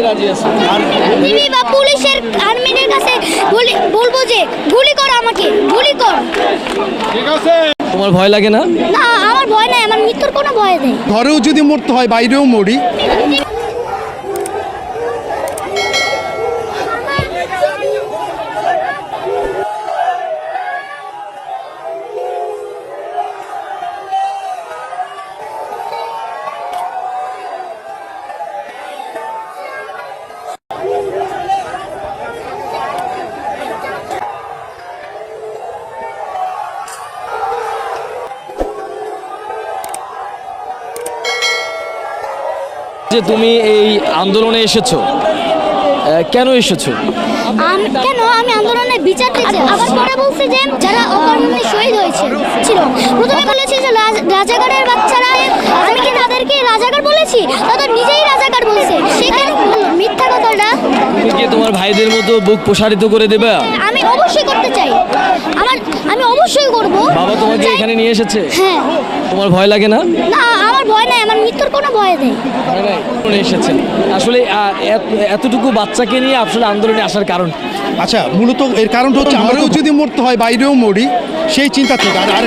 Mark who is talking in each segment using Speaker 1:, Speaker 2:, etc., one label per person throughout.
Speaker 1: রাজি আছো?
Speaker 2: টিভি বা পুলিশের আর্মিদের কাছে বলবো যে গুলি কর, আমাকে গুলি কর।
Speaker 3: ঠিক আছে।
Speaker 1: তোমার ভয় লাগে না?
Speaker 2: না, আমার ভয় নাই, আমার মৃত্যুর কোনো ভয় নেই।
Speaker 3: ঘরেও যদি মরতে হয় বাইরেও মরি।
Speaker 1: যে তুমি এই আন্দোলনে এসেছো, কেন এসেছো?
Speaker 2: কেন আমি আন্দোলনের বিচার চেয়েছি। আবার পরে বলছে যে যারা অকর্মে শহীদ হয়েছে ছিল, প্রথমে বলেছি যে রাজাকারের বাচ্চারা, আমি কি তাদেরকে রাজাকার বলেছি? তারা নিজেই রাজাকার বলছে, সেখানে মিথ্যা কথাটা।
Speaker 1: তুমি কি তোমার ভাইদের মতো বুক প্রসারিত করে দেবে?
Speaker 2: আমি অবশ্যই করতে চাই, আমি অবশ্যই করব।
Speaker 1: বাবা তোমাকে এখানে নিয়ে এসেছে?
Speaker 2: হ্যাঁ।
Speaker 1: তোমার ভয় লাগে না?
Speaker 2: না, আমার ভয় নাই, আমার মৃত্যুর কোনো ভয় নেই।
Speaker 1: ভয় নাই? এসেছেন আসলে এতটুকু বাচ্চাকে নিয়ে আসলে আন্দোলনে আসার কারণ?
Speaker 3: আচ্ছা, মূলত এর কারণটা হচ্ছে ঘরেও যদি মরতে হয় বাইরেও মরি, সেই চিন্তা থেকে। আর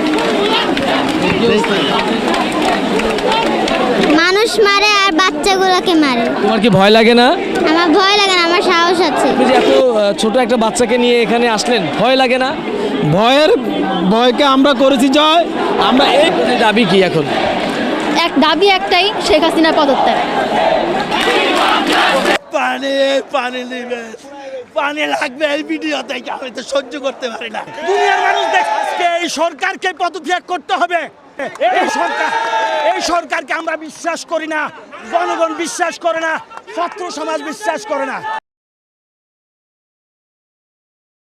Speaker 2: মানুষ মারে আর বাচ্চাগুলোকে মারে।
Speaker 1: তোমার কি ভয় লাগে না?
Speaker 2: আমার ভয় লাগে না, আমার সাহস আছে।
Speaker 1: তুমি যে এত ছোট একটা বাচ্চাকে নিয়ে এখানে আসলেন, ভয় লাগে না?
Speaker 4: ভয়কে আমরা করেছি জয়।
Speaker 1: আমরা এই দাবি কি এখন?
Speaker 2: দাবি একটাই, শেখ হাসিনা পদত্যাগ।
Speaker 4: পানি নেবে, পানি লাগবে। এই ভিডিও দেখে আমি তো সহ্য করতে পারি না। দুনিয়ার মানুষ দেখ, আজকে এই সরকারকে পদত্যাগ করতে হবে। এই সরকারকে আমরা বিশ্বাস করি না, জনগণ বিশ্বাস করে না, ছাত্র সমাজ বিশ্বাস করে না।